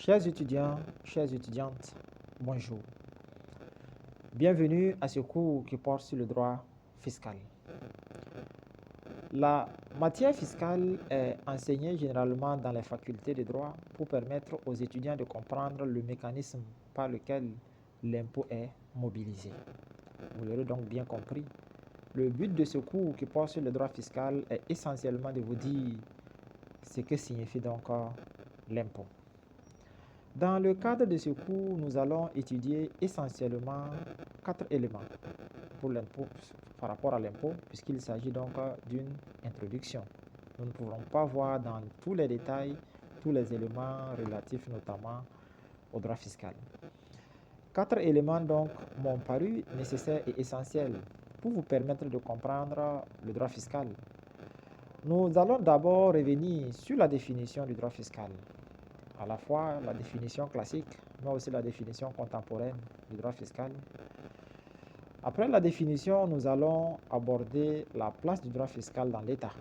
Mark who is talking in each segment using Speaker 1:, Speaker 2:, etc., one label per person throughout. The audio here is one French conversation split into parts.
Speaker 1: Chers étudiants, chères étudiantes, bonjour. Bienvenue à ce cours qui porte sur le droit fiscal. La matière fiscale est enseignée généralement dans les facultés de droit pour permettre aux étudiants de comprendre le mécanisme par lequel l'impôt est mobilisé. Vous l'aurez donc bien compris. Le but de ce cours qui porte sur le droit fiscal est essentiellement de vous dire ce que signifie donc l'impôt. Dans le cadre de ce cours, nous allons étudier essentiellement 4 éléments pour l'impôt, par rapport à l'impôt, puisqu'il s'agit donc d'une introduction. Nous ne pourrons pas voir dans tous les détails tous les éléments relatifs notamment au droit fiscal. 4 éléments donc m'ont paru nécessaires et essentiels pour vous permettre de comprendre le droit fiscal. Nous allons d'abord revenir sur la définition du droit fiscal, à la fois la définition classique, mais aussi la définition contemporaine du droit fiscal. Après la définition, nous allons aborder la place du droit fiscal dans l'État.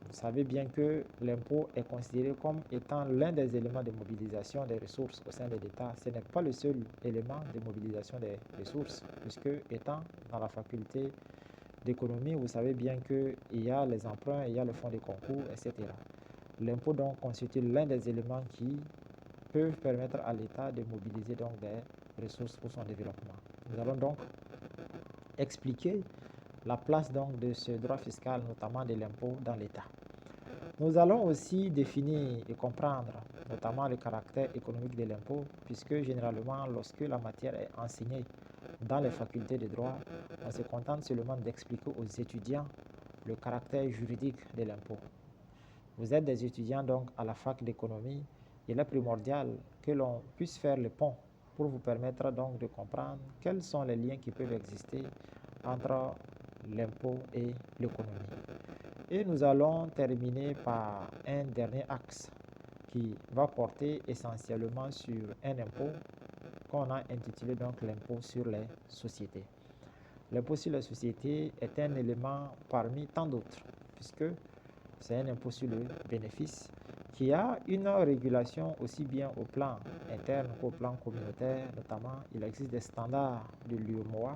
Speaker 1: Vous savez bien que l'impôt est considéré comme étant l'un des éléments de mobilisation des ressources au sein de l'État. Ce n'est pas le seul élément de mobilisation des ressources, puisque étant dans la faculté d'économie, vous savez bien qu'il y a les emprunts, il y a le fonds de concours, etc. L'impôt donc constitue l'un des éléments qui peuvent permettre à l'État de mobiliser donc des ressources pour son développement. Nous allons donc expliquer la place donc de ce droit fiscal, notamment de l'impôt dans l'État. Nous allons aussi définir et comprendre notamment le caractère économique de l'impôt, puisque généralement lorsque la matière est enseignée dans les facultés de droit, on se contente seulement d'expliquer aux étudiants le caractère juridique de l'impôt. Vous êtes des étudiants donc à la fac d'économie. Il est primordial que l'on puisse faire le pont pour vous permettre donc de comprendre quels sont les liens qui peuvent exister entre l'impôt et l'économie. Et nous allons terminer par un dernier axe qui va porter essentiellement sur un impôt qu'on a intitulé donc l'impôt sur les sociétés. L'impôt sur les sociétés est un élément parmi tant d'autres, puisque c'est un impôt sur le bénéfice qui a une régulation aussi bien au plan interne qu'au plan communautaire. Notamment, il existe des standards de l'UEMOA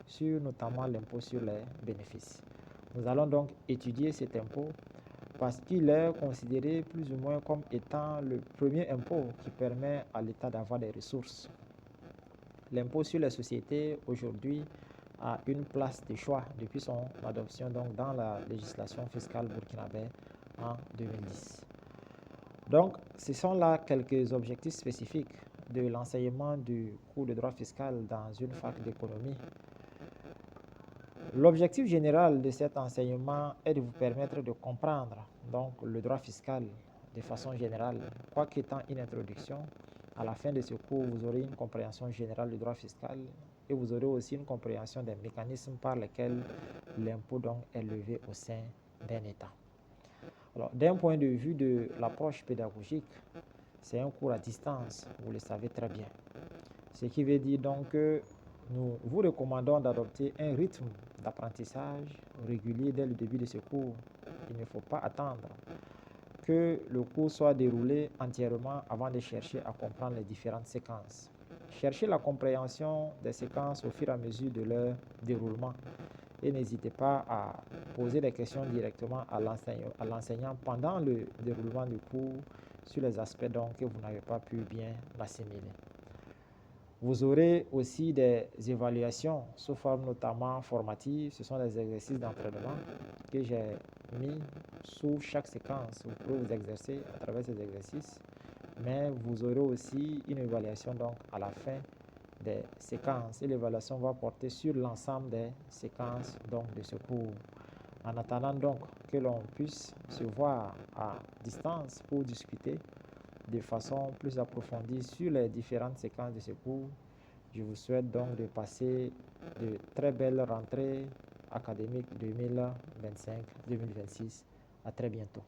Speaker 1: sur notamment l'impôt sur les bénéfices. Nous allons donc étudier cet impôt parce qu'il est considéré plus ou moins comme étant le premier impôt qui permet à l'État d'avoir des ressources. L'impôt sur les sociétés aujourd'hui a une place de choix depuis son adoption donc dans la législation fiscale burkinabé en 2010. Donc, ce sont là quelques objectifs spécifiques de l'enseignement du cours de droit fiscal dans une fac d'économie. L'objectif général de cet enseignement est de vous permettre de comprendre donc le droit fiscal de façon générale, quoi qu'étant une introduction. À la fin de ce cours, vous aurez une compréhension générale du droit fiscal et vous aurez aussi une compréhension des mécanismes par lesquels l'impôt donc est levé au sein d'un État. Alors, d'un point de vue de l'approche pédagogique, c'est un cours à distance, vous le savez très bien. Ce qui veut dire donc que nous vous recommandons d'adopter un rythme d'apprentissage régulier dès le début de ce cours. Il ne faut pas attendre que le cours soit déroulé entièrement avant de chercher à comprendre les différentes séquences. Cherchez la compréhension des séquences au fur et à mesure de leur déroulement et n'hésitez pas à poser des questions directement à l'enseignant pendant le déroulement du cours sur les aspects donc que vous n'avez pas pu bien assimiler. Vous aurez aussi des évaluations sous forme notamment formative. Ce sont des exercices d'entraînement que j'ai mis sous chaque séquence. Vous pouvez vous exercer à travers ces exercices, mais vous aurez aussi une évaluation donc à la fin des séquences et l'évaluation va porter sur l'ensemble des séquences donc de ce cours. En attendant donc que l'on puisse se voir à distance pour discuter de façon plus approfondie sur les différentes séquences de ce cours, je vous souhaite donc de passer de très belles rentrées académiques 2025-2026. À très bientôt.